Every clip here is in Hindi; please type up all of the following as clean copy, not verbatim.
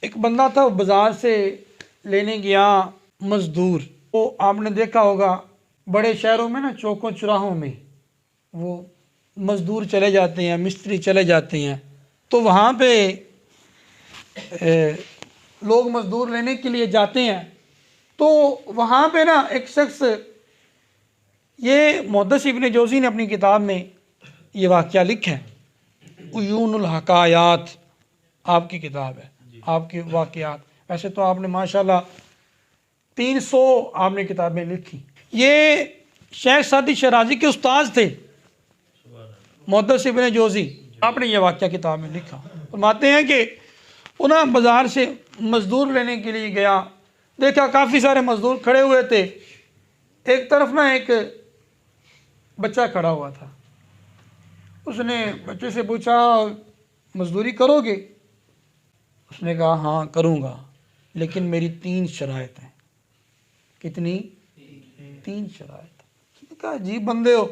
एक बंदा था, बाज़ार से लेने गया मज़दूर। वो आपने देखा होगा बड़े शहरों में ना, चौकों चौराहों में वो मज़दूर चले जाते हैं, मिस्त्री चले जाते हैं। तो वहाँ पे लोग मज़दूर लेने के लिए जाते हैं। तो वहाँ पे ना एक शख्स, ये मुहद्दिस इब्न जौज़ी ने अपनी किताब में ये वाक़या लिखा है, उयूनुल हकायात आपकी किताब है, आपके वाक़यात। वैसे तो आपने माशाल्लाह 300 आपने किताबें लिखी। ये शेख सादी शराजी के उस्ताद थे मुहद्दिस इब्न जौज़ी, आपने ये वाक़या किताब में लिखा। फरमाते हैं कि उन्हें बाज़ार से मज़दूर लेने के लिए गया, देखा काफ़ी सारे मज़दूर खड़े हुए थे। एक तरफ ना एक बच्चा खड़ा हुआ था। उसने बच्चे से पूछा, मज़दूरी करोगे? उसने कहा हाँ करूँगा, लेकिन मेरी 3 शराइत हैं। कितनी? 3 शराइत। उसने कहा अजीब बंदे हो,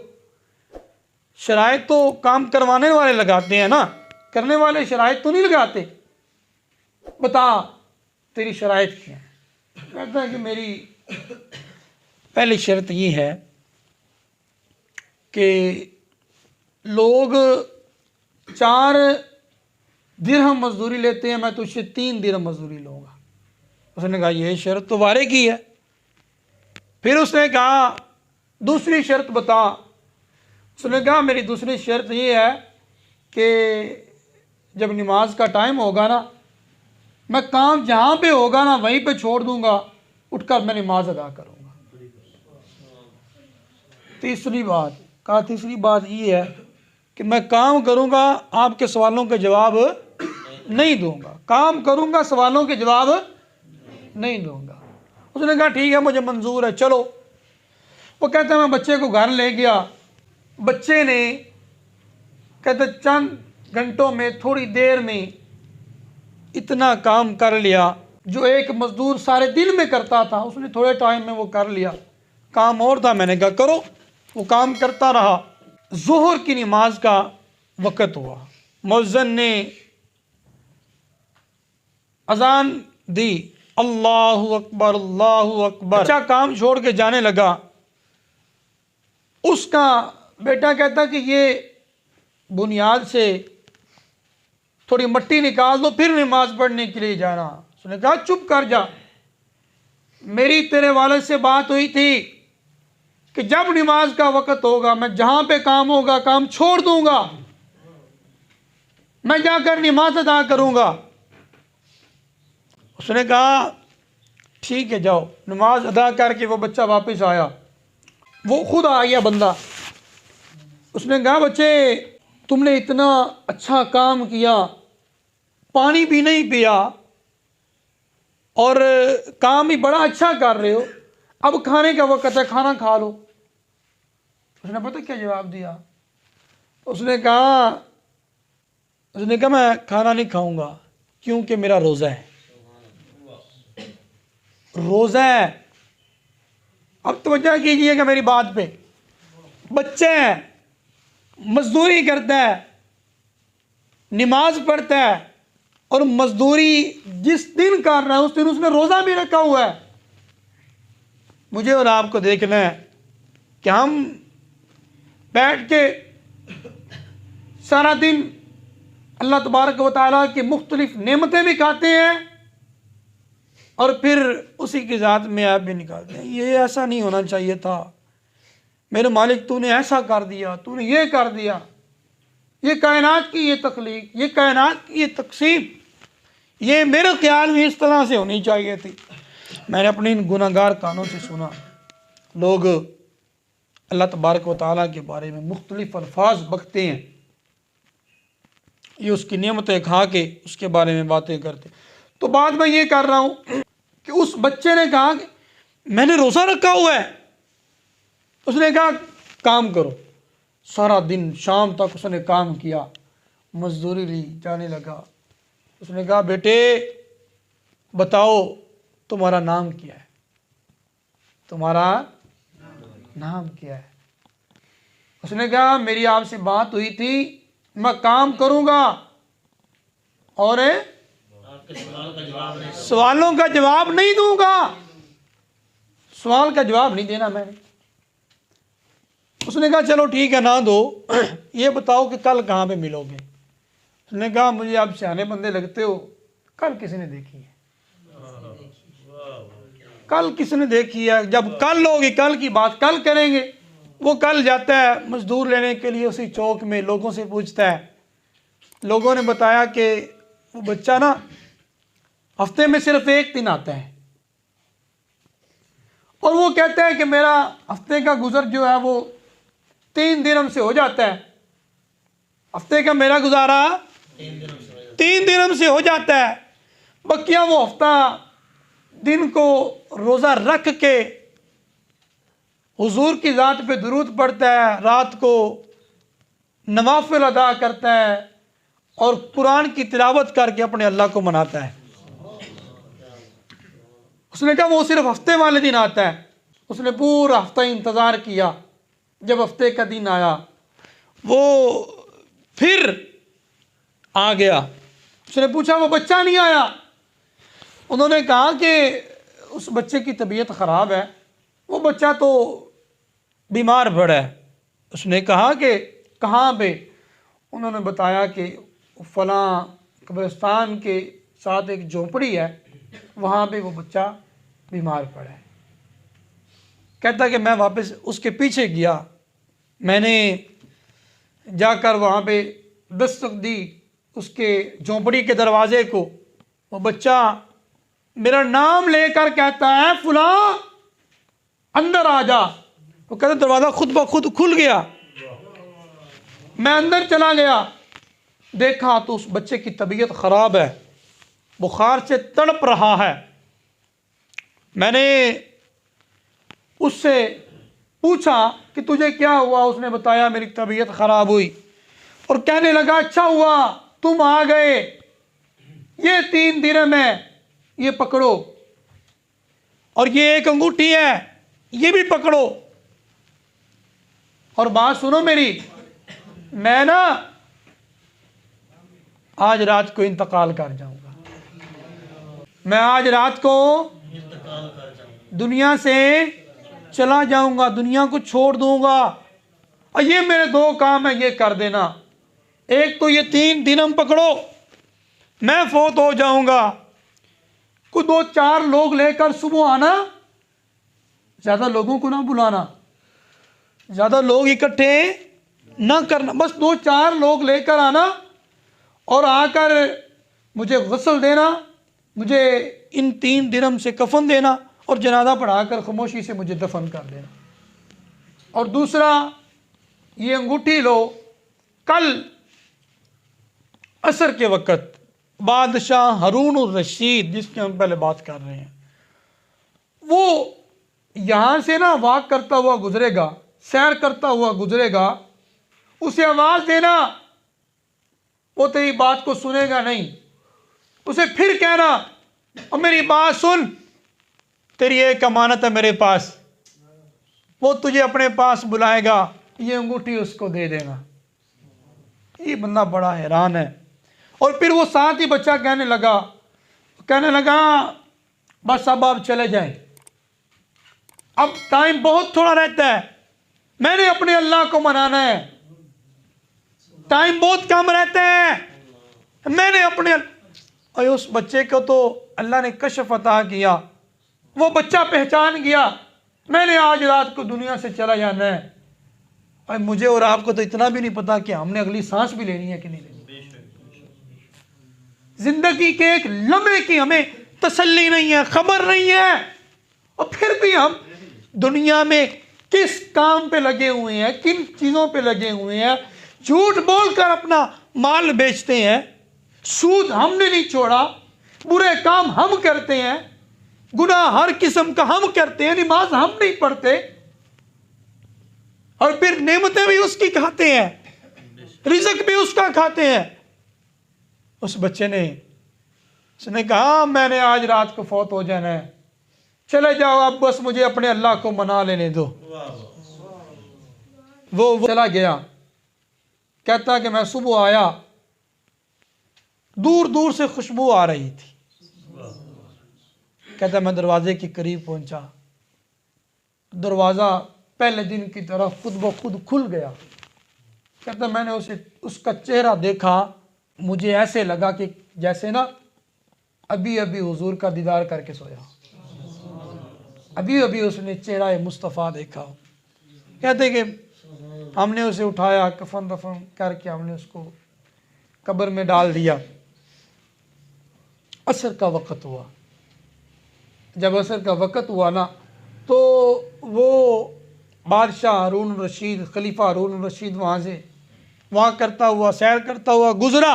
शराइत तो काम करवाने वाले लगाते हैं ना, करने वाले शराइत तो नहीं लगाते। बता तेरी शराइत क्या है? कहता है कि मेरी पहली शर्त ये है कि लोग 4 दिरहम मजदूरी लेते हैं, मैं तुझसे 3 दिरहम मजदूरी लूँगा। उसने कहा ये शर्त तो वारे की है। फिर उसने कहा दूसरी शर्त बता। उसने कहा मेरी दूसरी शर्त ये है कि जब नमाज का टाइम होगा ना, मैं काम जहाँ पे होगा ना वहीं पे छोड़ दूँगा, उठकर मैं नमाज अदा करूँगा। तीसरी बात कहा, तीसरी बात ये है कि मैं काम करूँगा, आपके सवालों के जवाब नहीं दूँगा। काम करूँगा, सवालों के जवाब नहीं दूँगा। उसने कहा ठीक है, मुझे मंजूर है, चलो। वो कहता है मैं बच्चे को घर ले गया। बच्चे ने कहते चंद घंटों में, थोड़ी देर में इतना काम कर लिया जो एक मजदूर सारे दिन में करता था, उसने थोड़े टाइम में वो कर लिया। काम और था, मैंने कहा करो। वो काम करता रहा। ज़ोहर की नमाज का वक़्त हुआ, मुअज्जिन ने अजान दी, अल्लाहु अकबर अल्लाहु अकबर। अच्छा काम छोड़ के जाने लगा। उसका बेटा कहता कि ये बुनियाद से थोड़ी मट्टी निकाल दो, फिर नमाज पढ़ने के लिए जाना। उसने कहा चुप कर जा, मेरी तेरे वालिद से बात हुई थी कि जब नमाज का वक़्त होगा मैं जहाँ पे काम होगा काम छोड़ दूंगा, मैं जाकर नमाज अदा करूँगा। उसने कहा ठीक है जाओ। नमाज अदा करके वो बच्चा वापस आया। वो खुद आ गया बंदा। उसने कहा बच्चे तुमने इतना अच्छा काम किया, पानी भी नहीं पिया और काम भी बड़ा अच्छा कर रहे हो, अब खाने का वक़्त है, खाना खा लो। उसने पता क्या जवाब दिया? उसने कहा मैं खाना नहीं खाऊंगा क्योंकि मेरा रोज़ा है। रोज़ा है। अब तवज्जो कीजिएगा मेरी बात पे। बच्चे हैं, मजदूरी करता है, नमाज पढ़ता है, और मजदूरी जिस दिन कर रहा है उस दिन उसने रोज़ा भी रखा हुआ है। मुझे और आपको देखना है कि हम बैठ के सारा दिन अल्लाह तबारक व तआला की मुख्तलिफ नेमतें भी खाते हैं और फिर उसी की ज़ात में ऐब भी निकालते हैं। ये ऐसा नहीं होना चाहिए था, मेरे मालिक तूने ऐसा कर दिया, तूने ये कर दिया। ये कायनात की ये तख्लीक, ये कायनात की ये तकसीम, ये मेरे ख्याल में इस तरह से होनी चाहिए थी। मैंने अपने इन गुनाहगार कानों से सुना, लोग अल्लाह तबारक व तआला के बारे में मुख्तलिफ अल्फाज बकते हैं, ये उसकी नेमतें खा के उसके बारे में बातें करते। तो बात मैं ये कर रहा हूँ कि उस बच्चे ने कहा कि मैंने रोज़ा रखा हुआ है। उसने कहा काम करो। सारा दिन शाम तक उसने काम किया, मजदूरी ली, जाने लगा। उसने कहा बेटे बताओ तुम्हारा नाम क्या है? तुम्हारा नाम क्या है? उसने कहा मेरी आपसे बात हुई थी, मैं काम करूँगा और सवालों का जवाब नहीं दूंगा, सवाल का जवाब नहीं देना मैंने। उसने कहा चलो ठीक है ना दो, ये बताओ कि कल कहाँ पे मिलोगे। उसने कहा मुझे आप सियाने बंदे लगते हो, कल किसने देखी है, कल किसने देखी है, जब कल होगी कल की बात कल करेंगे। वो कल जाता है मजदूर लेने के लिए उसी चौक में, लोगों से पूछता है। लोगों ने बताया कि वो बच्चा ना हफ्ते में सिर्फ एक दिन आता है, और वो कहता है कि मेरा हफ्ते का गुजर जो है वो 3 दिरहम से हो जाता है, हफ्ते का मेरा गुजारा 3 दिरहम से हो जाता है। बकिया वो हफ्ता दिन को रोज़ा रख के हुजूर की ज़ात पे दुरूद पढ़ता है, रात को नवाफिल अदा करता है और कुरान की तिलावत करके अपने अल्लाह को मनाता है। उसने कहा वो सिर्फ हफ्ते वाले दिन आता है। उसने पूरा हफ्ता इंतज़ार किया, जब हफ्ते का दिन आया वो फिर आ गया। उसने पूछा वो बच्चा नहीं आया। उन्होंने कहा कि उस बच्चे की तबीयत ख़राब है, वो बच्चा तो बीमार पड़ा है। उसने कहा कि कहाँ पे? उन्होंने बताया कि फ़लाँ कब्रिस्तान के साथ एक झोंपड़ी है, वहाँ पे वो बच्चा बीमार पड़ा है। कहता कि मैं वापस उसके पीछे गया, मैंने जाकर वहाँ पे दस्तक दी उसके झोंपड़ी के दरवाजे को। वो बच्चा मेरा नाम लेकर कहता है फलां अंदर आ जा। वो कहता दरवाज़ा खुद ब खुद खुल गया। मैं अंदर चला गया, देखा तो उस बच्चे की तबीयत ख़राब है, बुखार से तड़प रहा है। मैंने उससे पूछा कि तुझे क्या हुआ? उसने बताया मेरी तबीयत ख़राब हुई, और कहने लगा अच्छा हुआ तुम आ गए, ये 3 दिरहम है, ये पकड़ो, और ये एक अंगूठी है, ये भी पकड़ो। और बात सुनो मेरी, मैं ना आज रात को इंतकाल कर जाऊंगा, मैं आज रात को दुनिया से चला जाऊंगा, दुनिया को छोड़ दूंगा, और ये मेरे 2 काम है, ये कर देना। एक तो ये 3 दिरहम पकड़ो, मैं फौत हो जाऊंगा, कुछ 2-4 लोग लेकर सुबह आना, ज़्यादा लोगों को ना बुलाना, ज़्यादा लोग इकट्ठे ना करना, बस 2-4 लोग लेकर आना, और आकर मुझे गुस्ल देना, मुझे इन 3 दिरहम से कफन देना, और जनाजा पढ़ाकर खामोशी से मुझे दफन कर देना। और दूसरा, ये अंगूठी लो, कल असर के वक़्त बादशाह हारून अर रशीद, जिसकी हम पहले बात कर रहे हैं, वो यहाँ से ना वॉक करता हुआ गुजरेगा, सैर करता हुआ गुजरेगा, उसे आवाज़ देना, वो तेरी बात को सुनेगा नहीं। उसे फिर कहना और मेरी बात सुन, तेरी एक अमानत है मेरे पास, वो तुझे अपने पास बुलाएगा, ये अंगूठी उसको दे देना। ये बंदा बड़ा हैरान है। और फिर वो साथ ही बच्चा कहने लगा बस अब आप चले जाएं, अब टाइम बहुत थोड़ा रहता है, मैंने अपने अल्लाह को मनाना है, टाइम बहुत कम रहता है, मैंने अपने। और उस बच्चे को तो अल्लाह ने कशफ अता किया, वो बच्चा पहचान गया मैंने आज रात को दुनिया से चला जाना है। और मुझे और आपको तो इतना भी नहीं पता कि हमने अगली सांस भी लेनी है कि नहीं लेनी। जिंदगी के एक लम्हे की हमें तसल्ली नहीं है, खबर नहीं है, और फिर भी हम दुनिया में किस काम पे लगे हुए हैं, किन चीज़ों पे लगे हुए हैं। झूठ बोलकर अपना माल बेचते हैं, सूद हमने नहीं छोड़ा, बुरे काम हम करते हैं, गुनाह हर किस्म का हम करते हैं, नमाज हम नहीं पढ़ते, और फिर नेमतें भी उसकी खाते हैं, रिज़्क भी उसका खाते हैं। उस बच्चे ने उसने कहा मैंने आज रात को फौत हो जाना है, चले जाओ, अब बस मुझे अपने अल्लाह को मना लेने दो। वो चला गया। कहता कि मैं सुबह आया, दूर दूर से खुशबू आ रही थी, कहता मैं दरवाजे के करीब पहुंचा, दरवाज़ा पहले दिन की तरह खुद ब खुद खुल गया। कहता मैंने उसका चेहरा देखा, मुझे ऐसे लगा कि जैसे ना अभी अभी हुजूर का दीदार करके सोया, अभी अभी उसने चेहरा मुस्तफ़ा देखा। कहते कि हमने उसे उठाया, कफन दफन करके हमने उसको कब्र में डाल दिया। असर का वक़्त हुआ, जब असर का वक़्त हुआ ना, तो वो बादशाह हारून रशीद, खलीफा हारून रशीद वहाँ करता हुआ, सैर करता हुआ गुजरा।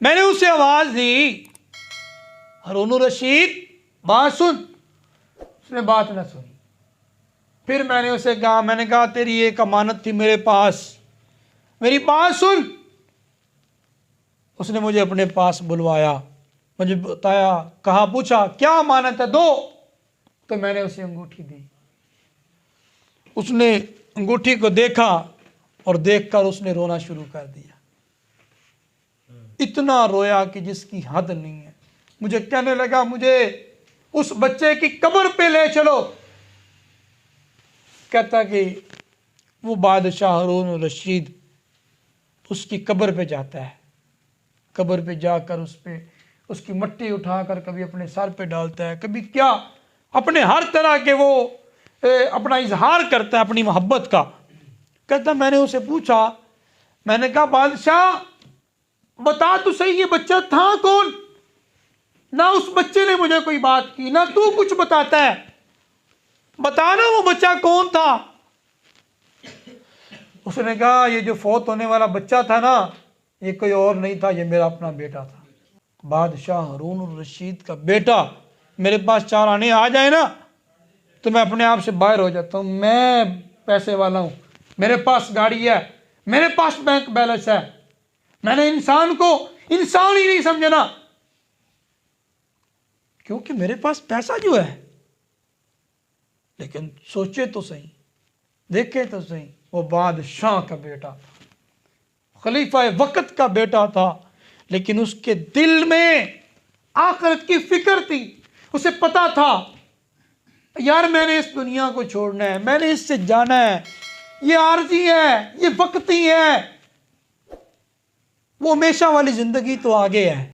मैंने उसे आवाज़ दी, हारून रशीद बात सुन। उसने बात न सुनी। फिर मैंने उसे कहा, मैंने कहा तेरी एक अमानत थी मेरे पास, मेरी बात सुन। उसने मुझे अपने पास बुलवाया, मुझे बताया, कहा, पूछा क्या अमानत है, दो। तो मैंने उसे अंगूठी दी। उसने अंगूठी को देखा और देखकर उसने रोना शुरू कर दिया। इतना रोया कि जिसकी हद नहीं है। मुझे कहने लगा, मुझे उस बच्चे की कब्र पे ले चलो। कहता कि वो बादशाह हारून रशीद उसकी कब्र पे जाता है, कब्र पे जाकर उस पे उसकी मट्टी उठाकर कभी अपने सर पे डालता है, कभी क्या, अपने हर तरह के वो अपना इजहार करता है अपनी मोहब्बत का। कहता मैंने उसे पूछा, मैंने कहा बादशाह बता तो सही, ये बच्चा था कौन? ना उस बच्चे ने मुझे कोई बात की, ना तू कुछ बताता है, बताना वो बच्चा कौन था। उसने कहा ये जो फौत होने वाला बच्चा था ना, ये कोई और नहीं था, ये मेरा अपना बेटा था। बादशाह हारून रशीद का बेटा मेरे पास चार आने आ जाए ना तो मैं अपने आप से बाहर हो जाता हूँ। मैं पैसे वाला हूँ, मेरे पास गाड़ी है, मेरे पास बैंक बैलेंस है, मैंने इंसान को इंसान ही नहीं समझना, क्योंकि मेरे पास पैसा जो है। लेकिन सोचे तो सही, देखे तो सही, वो बादशाह का बेटा था, खलीफा वक्त का बेटा था, लेकिन उसके दिल में आखिरत की फिक्र थी। उसे पता था यार मैंने इस दुनिया को छोड़ना है, मैंने इससे जाना है, ये आरजी है, ये वक्ती है, वो हमेशा वाली जिंदगी तो आगे है।